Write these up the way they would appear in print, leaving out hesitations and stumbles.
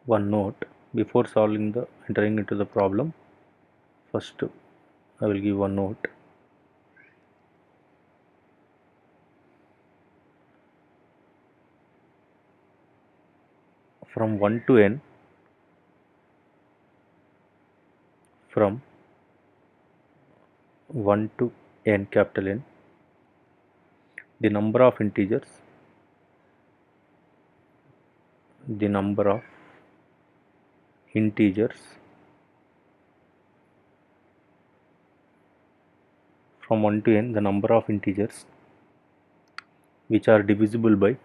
one note before solving the entering into the problem. First I will give one note. From 1 to n, from 1 to n, capital N, the number of integers, the number of integers from 1 to n, the number of integers which are divisible by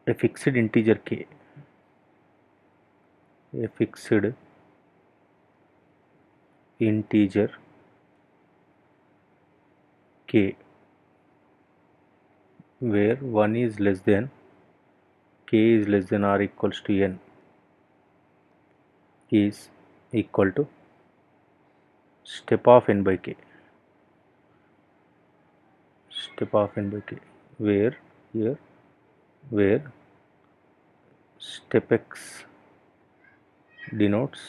a fixed integer k, a fixed integer k, where 1 is less than k is less than or equals to n, is equal to step of n by k, step of n by k, where here where step x denotes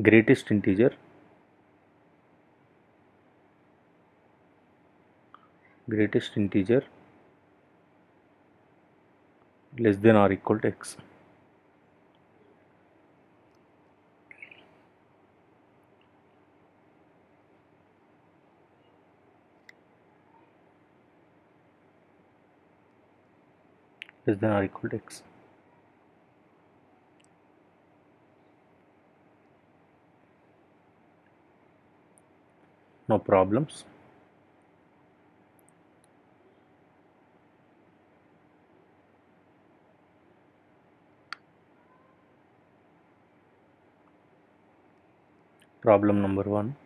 greatest integer less than or equal to x. Less than or equal to x. No problems. Problem number 1.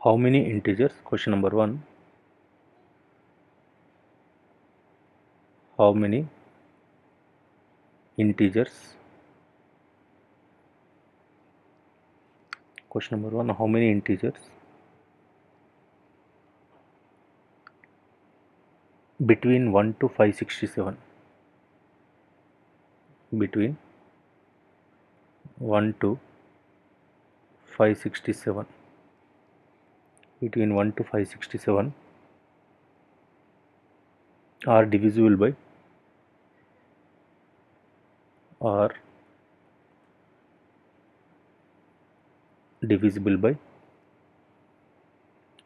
How many integers? Question number 1. How many integers? Question number 1. How many integers between 1 to 567? Between 1 to 567. Between 1 to 567 are divisible by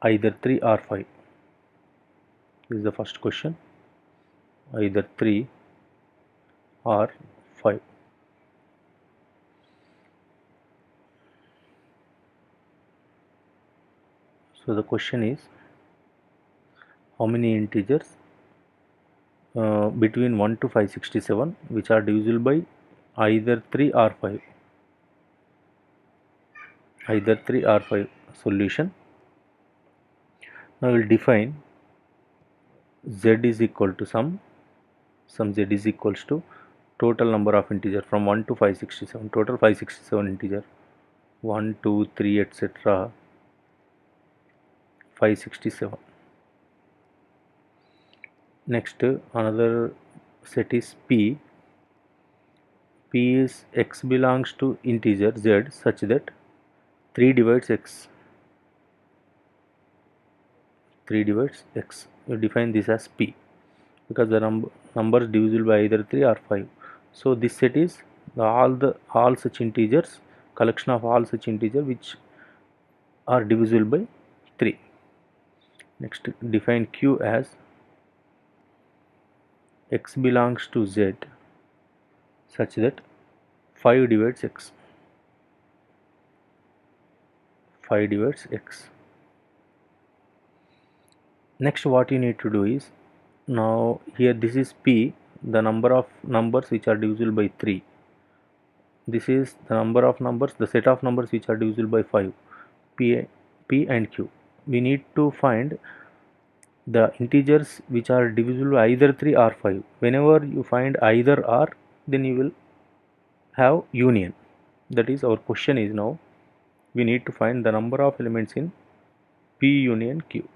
either 3 or 5. This is the first question. Either 3 or 5. So the question is, how many integers between 1 to 567 which are divisible by either 3 or 5. Either 3 or 5. Solution. Now we will define z is equal to some z is equals to total number of integer from 1 to 567, total 567 integer, 1 2 3 etc. 567. Next another set is p. P is x belongs to integer z such that 3 divides x. 3 divides x. You define this as p because the numbers divisible by either 3 or 5. So this set is all such integers, collection of all such integers which are divisible by 3. Next, define q as x belongs to z such that 5 divides x. 5 divides x. Next, what you need to do is, now here this is p, the number of numbers which are divisible by 3. This is the number of numbers, the set of numbers which are divisible by 5, p and q. we need to find the integers which are divisible by either 3 or 5. Whenever you find either or, then you will have union. That is, our question is now we need to find the number of elements in P union Q.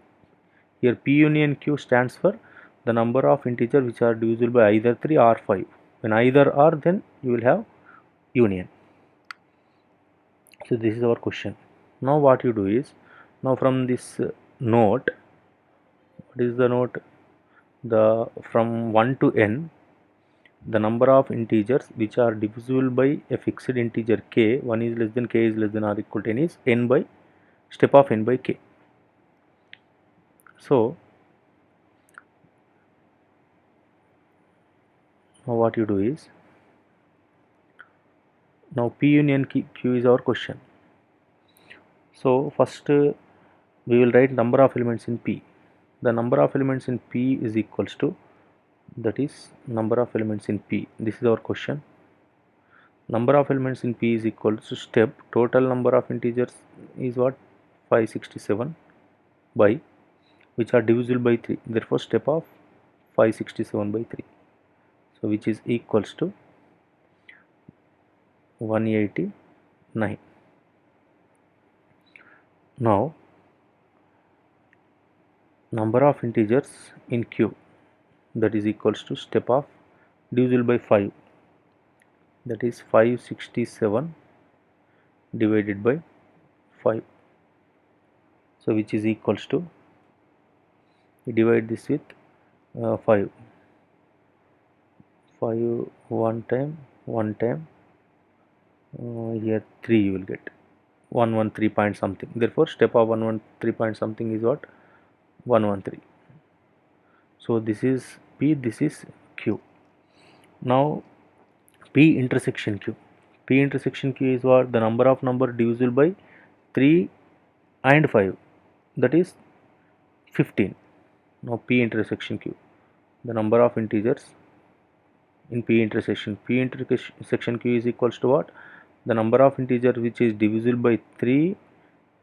Here P union Q stands for the number of integers which are divisible by either 3 or 5. When either are, then you will have union. So this is our question. Now what you do is, now from this note, what is the note? The from 1 to n, the number of integers which are divisible by a fixed integer k, 1 is less than k is less than or equal to n, is n by step of n by k. So now what you do is, now P union Q is our question. So first we will write number of elements in P. The number of elements in P is equals to, that is number of elements in P. This is our question. Number of elements in P is equal to step total number of integers is what? 567 by, which are divisible by 3. Therefore step of 567 by 3. So which is equals to 189. Now number of integers in Q, that is equals to step of divisible by 5, that is 567 divided by 5. So which is equals to, we divide this with 5 one time here 3 you will get 113 point something. Therefore step of 113 point something is what? 113. So this is P, this is Q. Now P intersection Q. P intersection Q is what? The number of number divisible by 3 and 5, that is 15. Now P intersection Q, the number of integers in P intersection Q is equals to what? The number of integer which is divisible by 3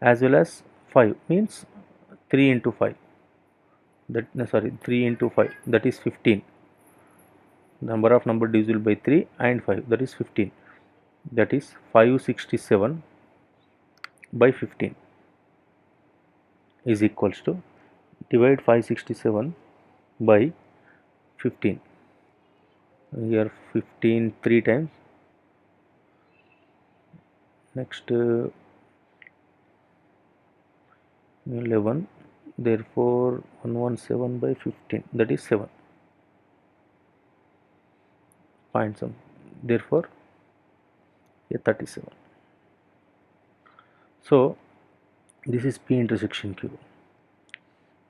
as well as 5, means 3 into 5, that 3 into 5, that is 15. Number of number divisible by 3 and 5, that is 15, that is 567 by 15 is equals to, divide 567 by 15, here 15 3 times, next 11, therefore 117 by 15, that is 7. Find some, therefore a 37. So this is P intersection Q.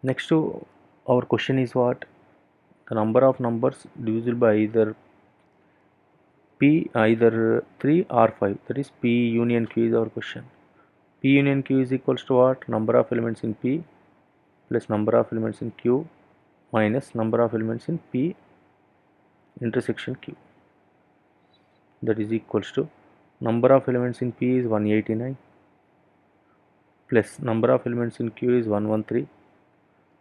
Next to our question is what? The number of numbers divisible by either P, either 3 or 5, that is P union Q is our question. P union Q is equals to what? Number of elements in P plus number of elements in Q minus number of elements in P intersection Q, that is equals to, number of elements in P is 189 plus number of elements in Q is 113,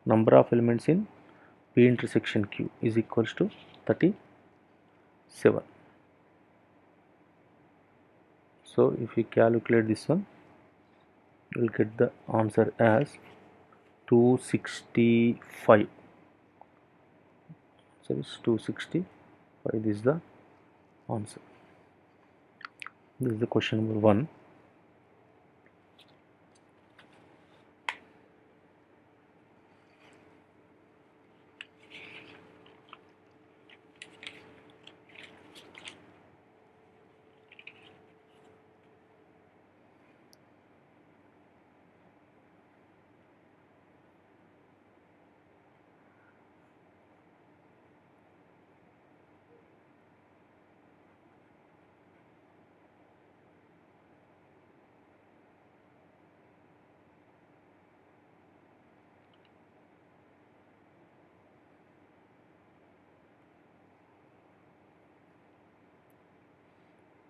number of elements in P intersection Q is equals to 37. So if we calculate this one, we will get the answer as 265. So it's 265. This is the answer. This is the question number 1.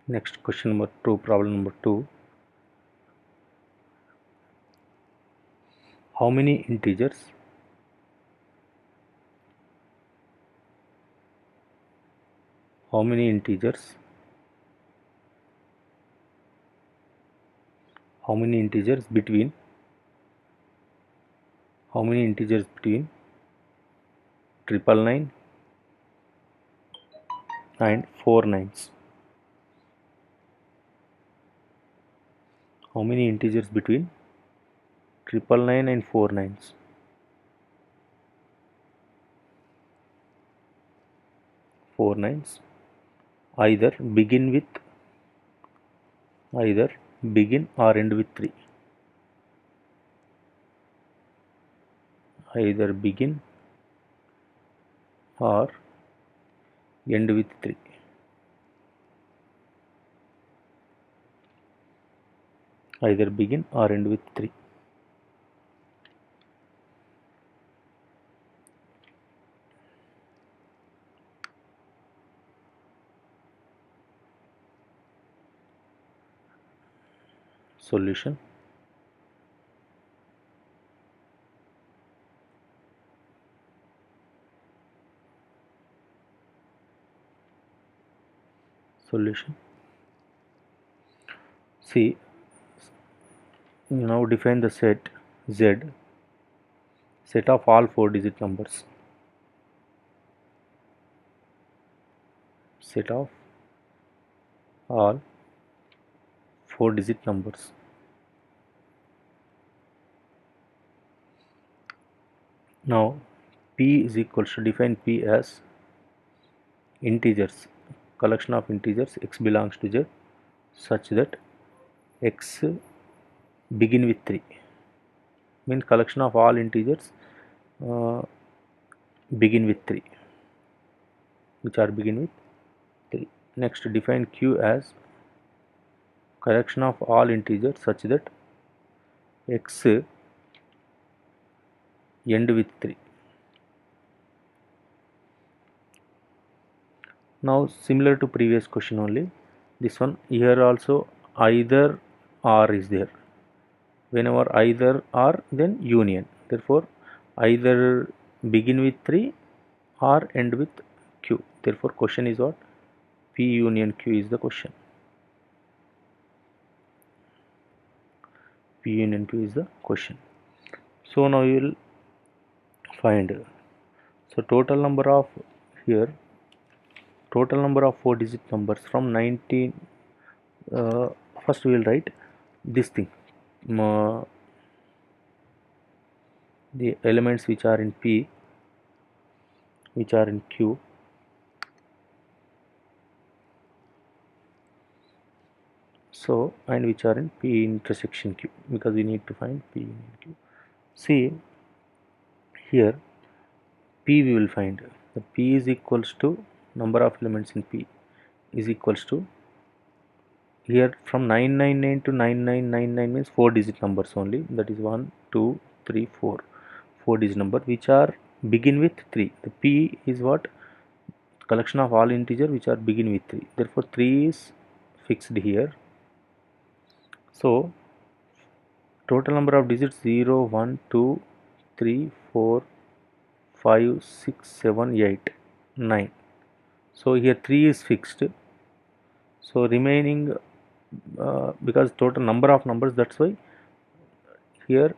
Next question number 2, problem number 2. how many integers how many integers how many integers between how many integers between 999 and 4 nines. How many integers between 999 and 4 nines? 4 nines. Either begin or end with 3. Either begin or end with 3. Either begin or end with 3. Solution. Solution. See, now define the set Z, set of all 4-digit numbers. Set of all 4-digit numbers. Now P is equals to, define P as integers, collection of integers x belongs to Z such that x begin with 3, means collection of all integers begin with 3, which are begin with 3. Next, define Q as collection of all integers such that x end with 3. Now similar to previous question only, this one here also either or is there. Whenever either or, then union. Therefore either begin with 3 or end with Q. Therefore question is what? P union Q is the question. P union Q is the question. So now you will find, so total number of 4-digit numbers from 19. First we will write this thing, the elements which are in P, which are in Q, so, and which are in P intersection Q, because we need to find P union Q. See here, P we will find, the P is equals to number of elements in P is equals to, here from 999 to 9999 means 4-digit numbers only, that is 1 2 3 4, 4-digit number which are begin with 3. The P is what? Collection of all integer which are begin with 3. Therefore 3 is fixed here. So total number of digits 0 1 2 3 4 5 6 7 8 9. So here 3 is fixed. So remaining, because total number of numbers, that's why here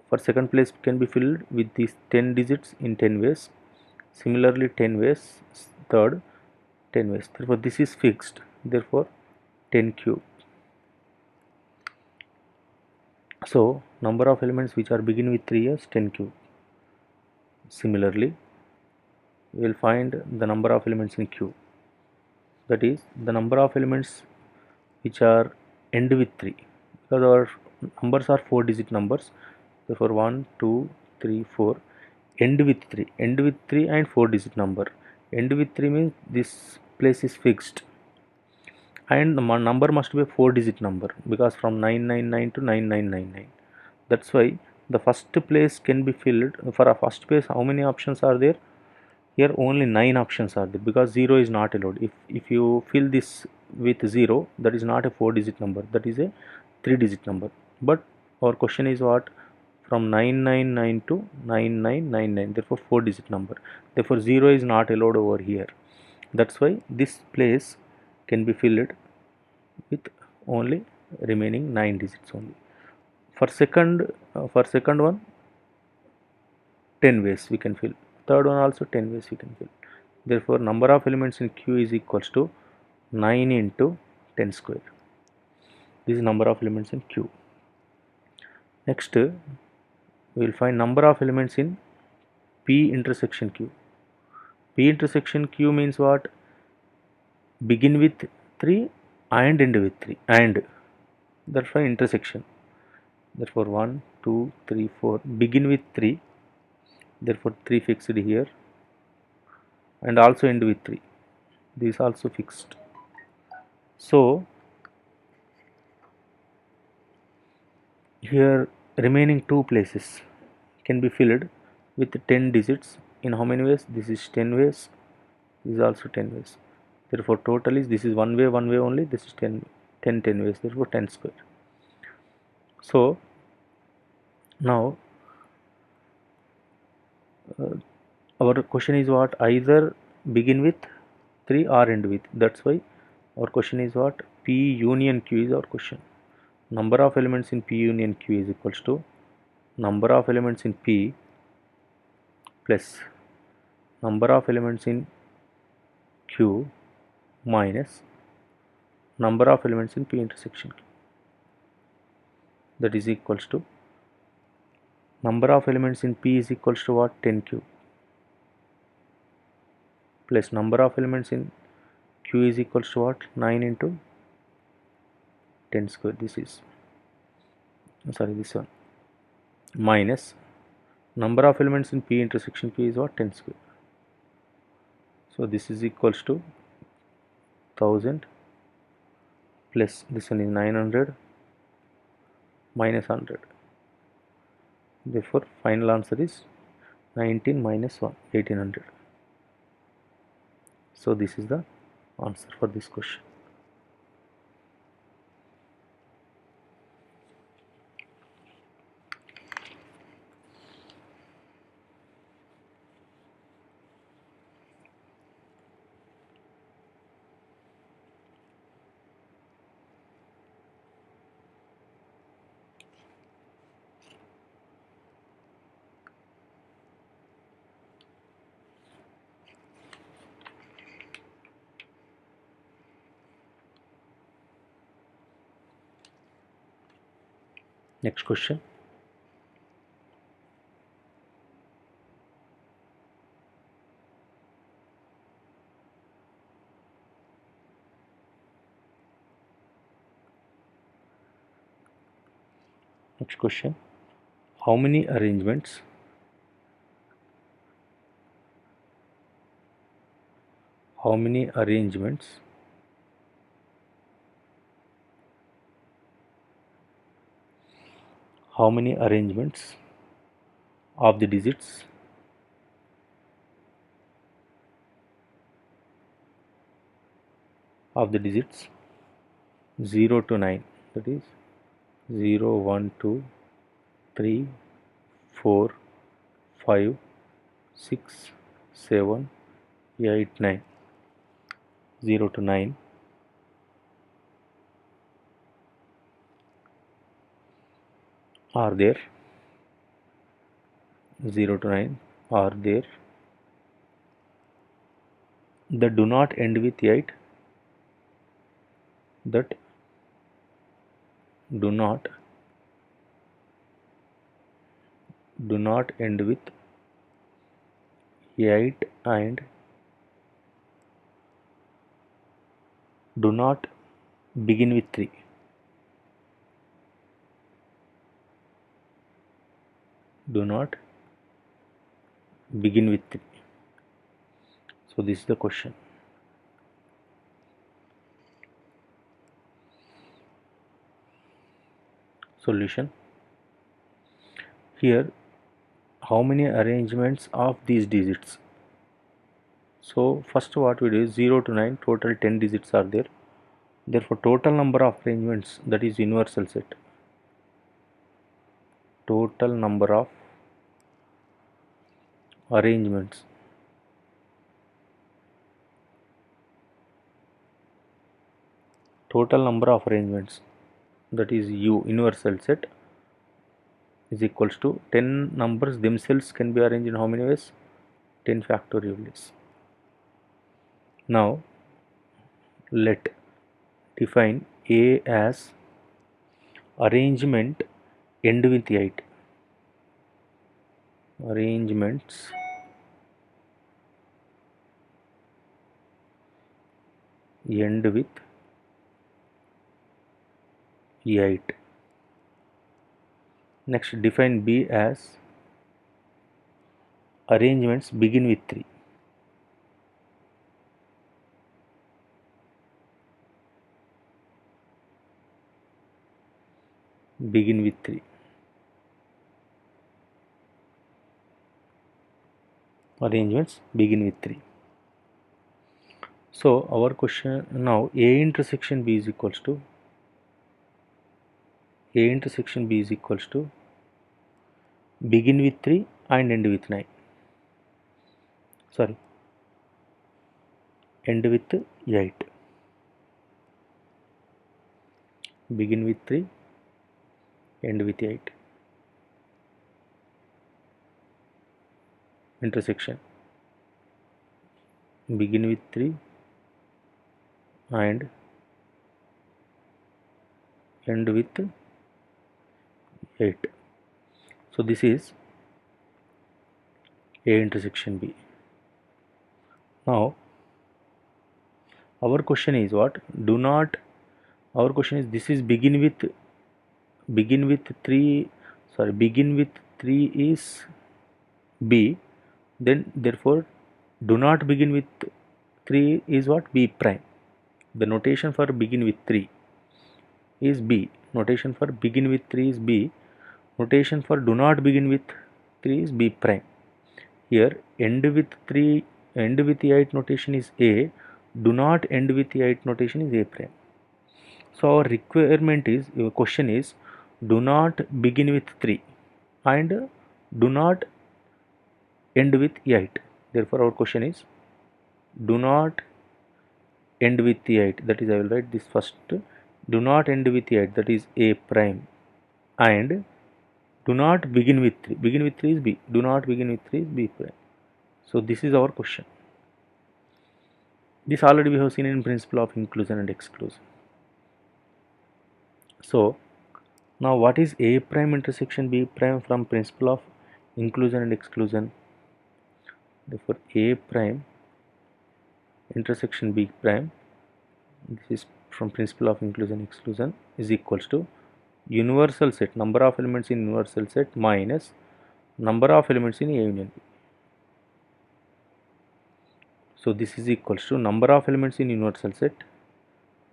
for second place can be filled with these 10 digits in 10 ways. Similarly 10 ways, third 10 ways. Therefore this is fixed. Therefore 10 cube. So number of elements which are begin with 3 is 10 cube. Similarly we will find the number of elements in Q, that is the number of elements which are end with 3, because our numbers are 4-digit numbers. Therefore 1 2 3 4, end with 3, end with 3 and 4-digit number. End with 3 means this place is fixed, and the number must be a 4-digit number, because from 999 to 9999. That's why the first place can be filled. For a first place, how many options are there? Here only 9 options are there, because 0 is not allowed. If you fill this with 0, that is not a 4-digit number, that is a 3-digit number. But our question is what? from 999 to 9999, therefore 4 digit number, therefore 0 is not allowed over here. That's why this place can be filled with only remaining 9 digits only. For second one 10 ways we can fill, third one also 10 ways we can fill. Therefore number of elements in Q is equals to 9 into 10 square. This is number of elements in Q. Next we will find number of elements in P intersection Q. P intersection Q means what? Begin with 3 and end with 3, and that's why intersection. Therefore 1 2 3 4 begin with 3, therefore 3 fixed here, and also end with 3, this also fixed. So here remaining 2 places can be filled with 10 digits. In how many ways? This is 10 ways, this is also 10 ways. Therefore total is, this is one way only, this is 10 ways, therefore 10 square. So now our question is what? Either begin with 3 or end with. That's why our question is what? P union Q is our question. Number of elements in P union Q is equals to number of elements in P plus number of elements in Q minus number of elements in P intersection Q. That is equals to number of elements in P is equals to what? 10 cube plus number of elements in Q is equals to what? 9 into 10 square. This is, sorry, this one, minus number of elements in P intersection Q is what? 10 square. So this is equals to 1000 plus this one is 900 minus 100. Therefore final answer is 19 minus 1, 1800. So this is the answer for this question. Next question. Next question. How many arrangements how many arrangements of the digits of the digits 0 to 9, that is 0 1 2 3 4 5 6 7 8 9, 0 to 9 are there, 0 to 9 are there that do not end with 8, that do not end with 8 and do not begin with 3. Do not begin with 3. So this is the question. Solution. Here how many arrangements of these digits? So first what we do is 0 to 9, total 10 digits are there, therefore total number of arrangements, that is universal set, total number of arrangements that is U universal set is equals to 10 numbers themselves can be arranged in how many ways? 10 factorial ways. Now let define A as arrangement end with 8. Arrangements end with 8. Next define B as arrangements begin with 3. Begin with 3. Arrangements begin with 3. So our question now A intersection B is equals to begin with 3 and end with 9. Sorry, end with 8. Begin with 3, end with 8. Intersection begin with 3 and end with 8. So this is A intersection B. Now our question is what? Our question is this is begin with 3. Sorry, begin with 3 is B. Then therefore do not begin with 3 is what? B prime. The notation for begin with 3 is B. Notation for begin with 3 is B. Notation for do not begin with 3 is B prime. Here end with 8 notation is A. Do not end with 8 notation is A prime. So our requirement is, your question is, do not begin with 3 and do not end with 8. Therefore our question is do not end with 8, that is I will write this first. Do not end with 8, that is A prime, and do not begin with 3. Begin with 3 is B. Do not begin with 3 is B prime. So this is our question. This already we have seen in principle of inclusion and exclusion. So now what is A prime intersection B prime from principle of inclusion and exclusion? Therefore A prime intersection B prime, this is from principle of inclusion and exclusion, is equals to universal set, number of elements in universal set minus number of elements in A union B. So this is equals to number of elements in universal set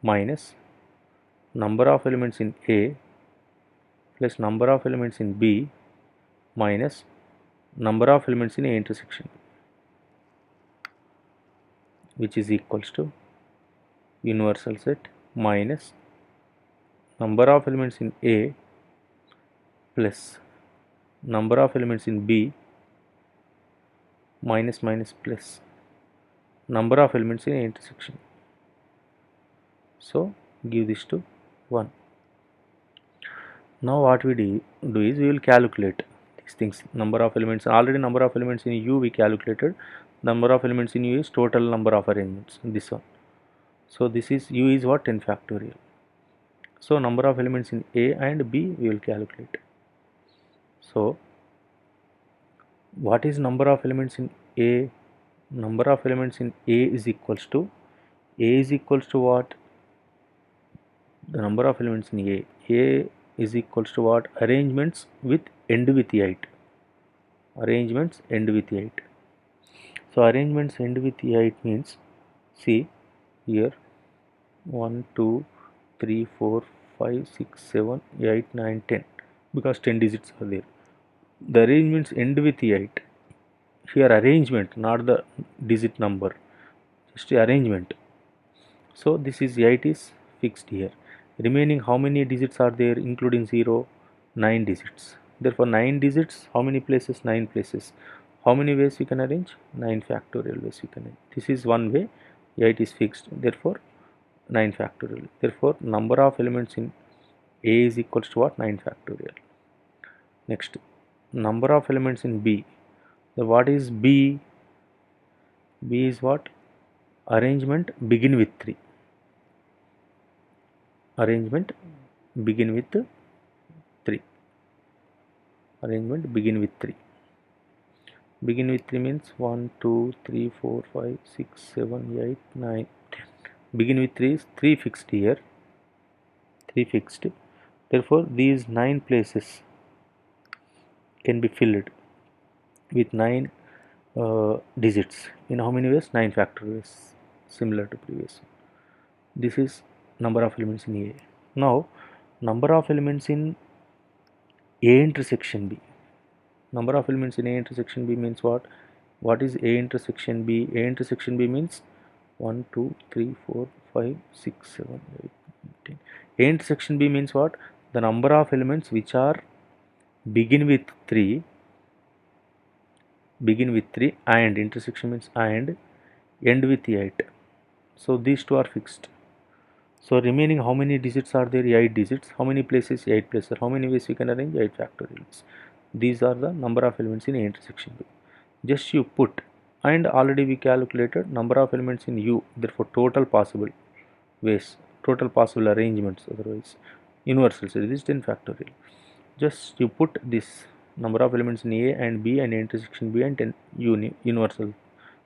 minus number of elements in A plus number of elements in B minus number of elements in A intersection B, which is equals to universal set minus number of elements in A plus number of elements in B minus plus number of elements in A intersection. So give this to 1. Now what we do is we will calculate these things. Number of elements, already number of elements in U we calculated. Number of elements in U is total number of arrangements, this one. So this is U is what? 10 factorial. So number of elements in A and B we will calculate. So what is number of elements in A? Number of elements in A is equals to what? The number of elements in A is equals to what? Arrangements with end with 8. Arrangements end with 8. So arrangements end with 8 means, see here 1 2 3 4 5 6 7 8 9 10, because 10 digits are there. The arrangements end with 8. Here arrangement, not the digit number, just arrangement. So this is 8 is fixed here. Remaining how many digits are there including 0? 9 digits. Therefore 9 digits, how many places? 9 places. How many ways we can arrange? 9 factorial ways we can arrange. This is one way, 8 is fixed, therefore 9 factorial. Therefore number of elements in A is equals to what? 9 factorial. Next, number of elements in B. So what is B? B is what? Arrangement begin with 3. Arrangement begin with 3. Arrangement begin with 3. Begin with 3 means 1, 2, 3, 4, 5, 6, 7, 8, 9, 10. Begin with 3 is 3 fixed here. 3 fixed. Therefore, these 9 places can be filled with 9 digits. In how many ways? 9 factorial ways, similar to previous. This is number of elements in A. Now, number of elements in A intersection B. Number of elements in A intersection B means what? What is A intersection B? A intersection B means 1, 2, 3, 4, 5, 6, 7, 8, 9, 10. A intersection B means what? The number of elements which are begin with 3 and intersection means and end with 8. So these two are fixed. So remaining how many digits are there? 8 digits. How many places? 8 places. How many ways we can arrange? 8 factorials. These are the number of elements in A intersection B. Just you put, and already we calculated number of elements in U, therefore total possible ways, total possible arrangements, otherwise universal set is 10 factorial. Just you put this number of elements in A and B and A intersection B and 10 universal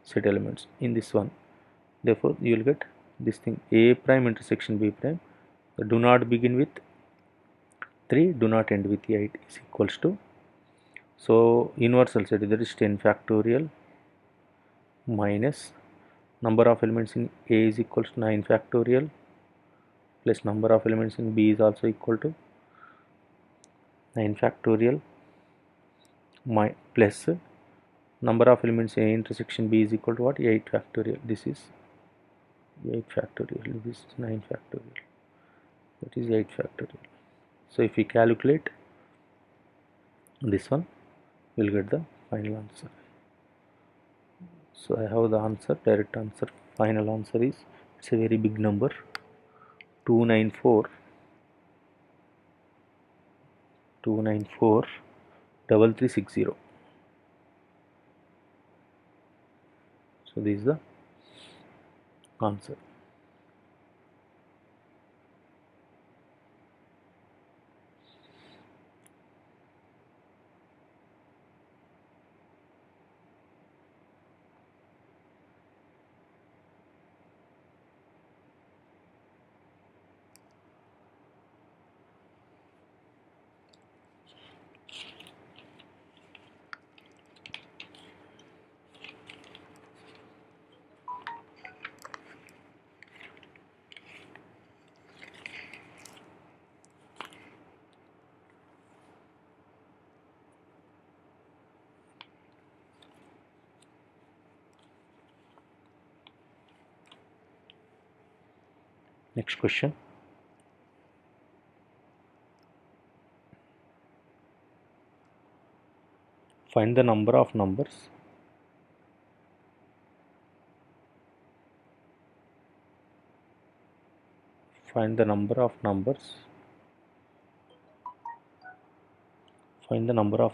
set elements in this one. Therefore you will get this thing, A prime intersection B prime, do not begin with 3, do not end with 8 is equals to, so universal set, that is 10 factorial minus number of elements in A is equals to 9 factorial plus number of elements in B is also equal to 9 factorial plus number of elements in A intersection B is equal to what? 8 factorial. This is 8 factorial, this is 9 factorial, that is 8 factorial. So if we calculate this one, we will get the final answer. So I have the answer, direct answer. Final answer is, it's a very big number, 294 3360. So this is the answer. Next question. Find the number of numbers find the number of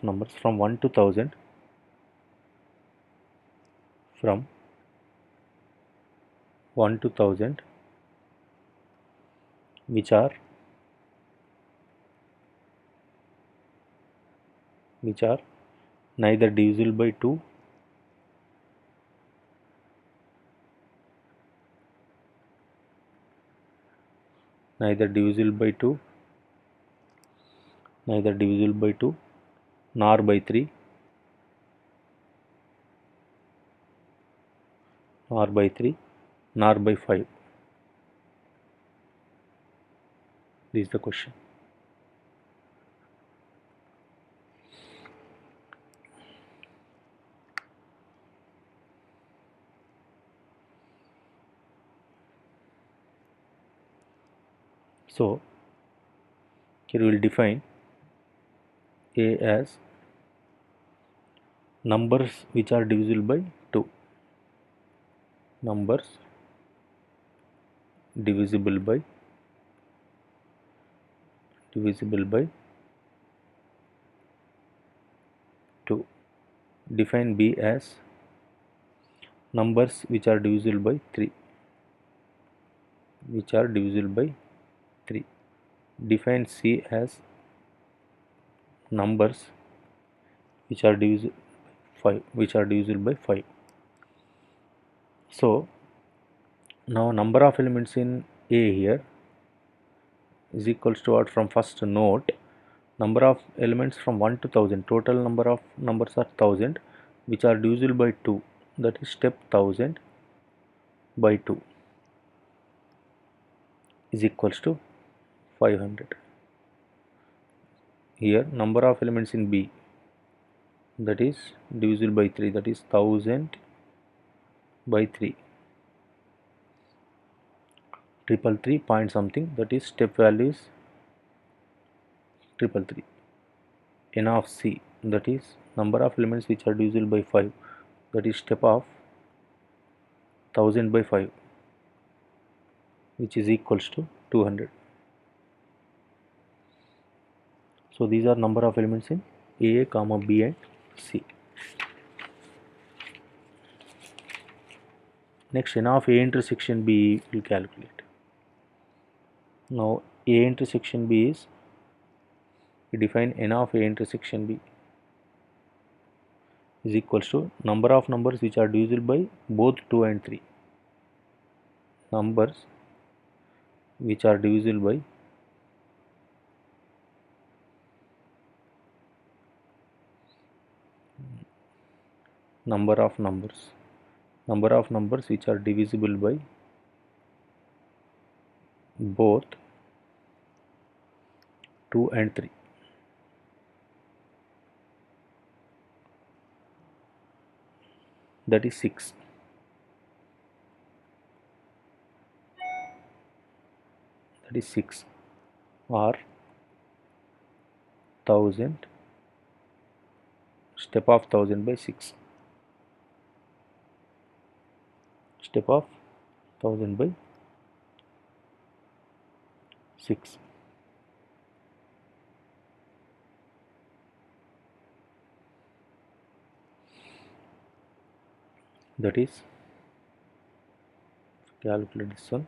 numbers from 1 to 1000, from 1 to 1000 which are neither divisible by 2 neither divisible by 2 nor by 3 nor by 5. This is the question. So here we will define A as numbers which are divisible by 2. Numbers divisible by 2. Define B as numbers which are divisible by 3. Define C as numbers which are divisible by 5. So now number of elements in A here is equals to what? From first note, number of elements from 1 to 1000, total number of numbers are 1000 which are divisible by 2, that is step 1000 by 2 is equals to 500. Here number of elements in B, that is divisible by 3, that is 1000 by 3, 333 point something, that is step value is 333. N of C, that is number of elements which are divisible by 5, that is step of 1000 by 5, which is equals to 200. So these are number of elements in A, comma B and C. Next, N of A intersection B will calculate. Now A intersection B is, we define N of A intersection B is equals to number of numbers which are divisible by both 2 and 3. Numbers which are divisible by number of numbers which are divisible by both 2 and 3. That is 6. That is 6 or 1000, step of 1000 by 6. Step of 1000 by 6. That is, calculate this one,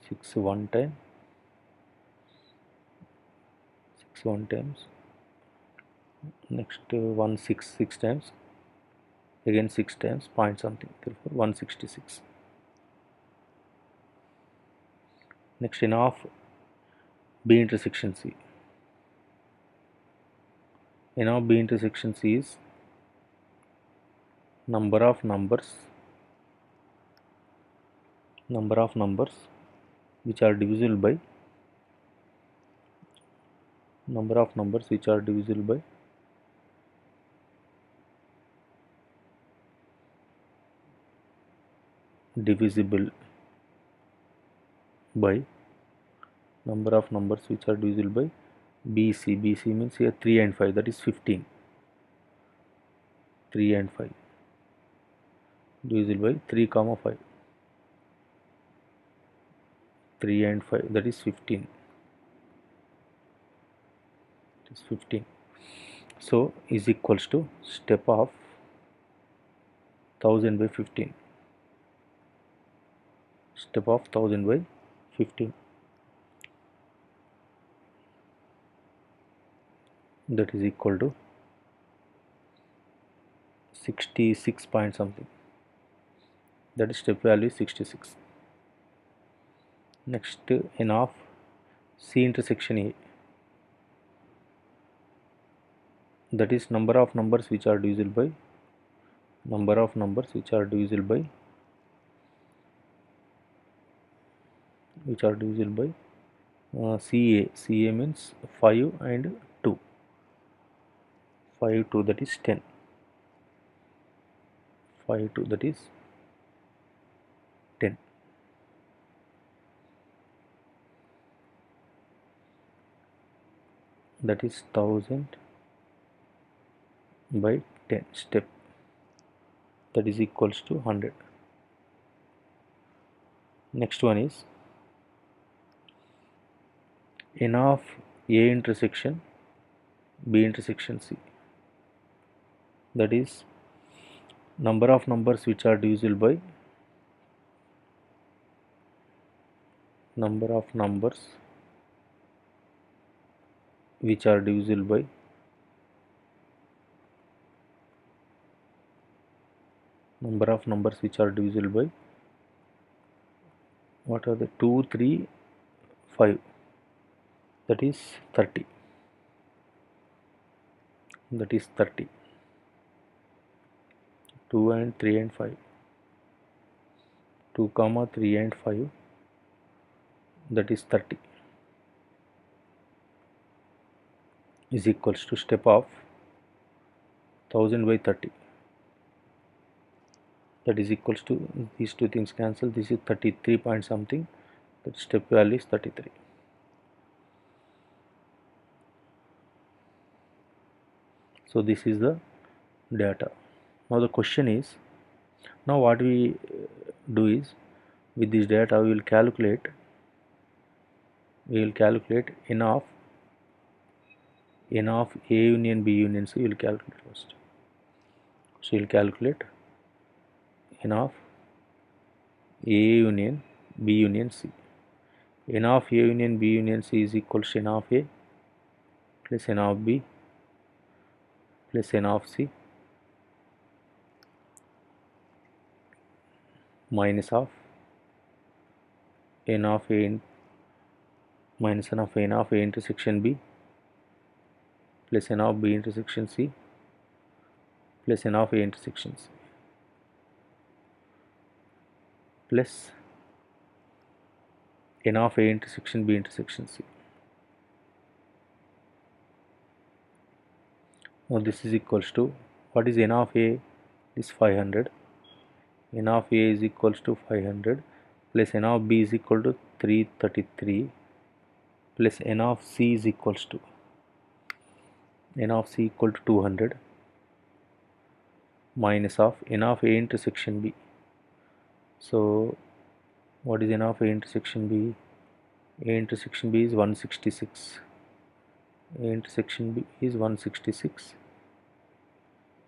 6 one time, 6 one times, next 1 6 times, again 6 times, point something, therefore 166. Next, N of B intersection C. N of B intersection C is number of numbers which are divisible by number of numbers which are divisible by BC. BC means here 3 and 5, that is 15. 3 and 5 divisible by 3 comma 5. 3 and 5, that is 15. It is 15. So is equals to step of 1000 by 15. Step of 1000 by 15. That is equal to 66 point something. That is step value is 66. Next, N of C intersection A. That is number of numbers which are divisible by CA. CA means 5 and 2. 5 2, that is 10. 5 2, that is 10. That is 1000 by 10 step, that is equals to 100. Next one is n of A intersection B intersection C, that is number of numbers which are divisible by number of numbers which are divisible by number of numbers which are divisible by what are the 2, 3, 5, that is 30, that is 30, 2 and 3 and 5, 2 comma 3 and 5, that is 30, is equals to step of 1000 by 30, that is equals to, these two things cancel, this is 33 point something, that step value is 33. So this is the data. Now the question is, now what we do is, with this data we will calculate n of A union B union C. We will calculate first. So we will calculate n of A union B union C. N of A union B union C is equal to n of A plus n of B plus n of C minus of n of A minus n of A intersection B plus n of B intersection C plus n of A intersection C plus n of A intersection B intersection C. Now this is equals to, what is n of A? Is 500. N of A is equals to 500 plus n of B is equal to 333 plus n of C is equals to, n of C equal to 200 minus of n of A intersection B. So what is n of A intersection B? A intersection B is 166. A intersection B is 166,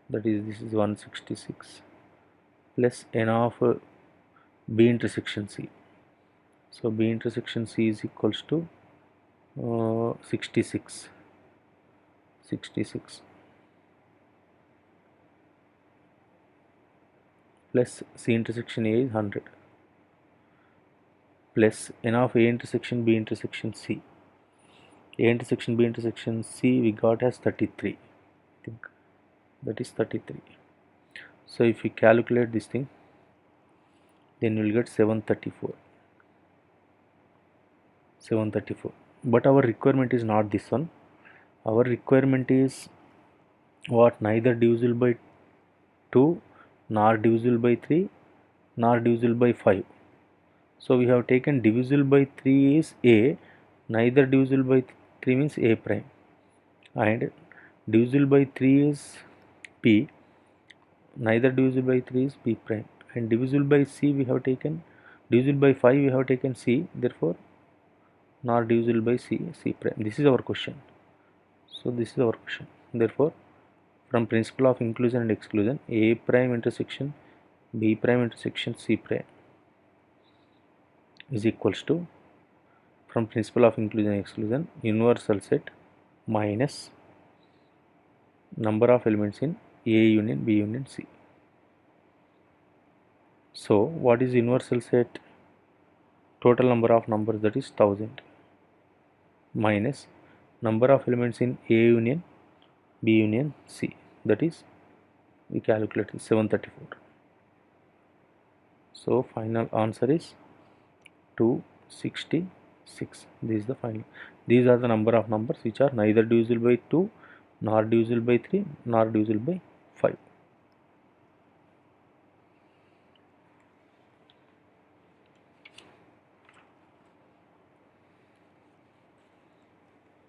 that is, this is 166 plus n of B intersection C. So B intersection C is equals to 66 plus C intersection A is 100 plus n of A intersection B intersection C. A intersection B intersection C we got as 33, I think, that is 33. So if we calculate this thing, then we will get 734. But our requirement is not this one. Our requirement is what? Neither divisible by 2, nor divisible by 3, nor divisible by 5. So we have taken divisible by 3 is A, neither divisible by 3 means A prime, and divisible by 3 is P, neither divisible by 3 is P prime, and divisible by C we have taken, divisible by 5 we have taken C, therefore nor divisible by C prime. This is our question. So this is our question. Therefore from principle of inclusion and exclusion, A prime intersection B prime intersection C prime is equals to, from principle of inclusion and exclusion, universal set minus number of elements in A union B union C. So what is universal set? Total number of numbers, that is 1000, minus number of elements in A union B union C, that is, we calculated 734. So final answer is 266. This is the final. These are the number of numbers which are neither divisible by 2, nor divisible by 3, nor divisible by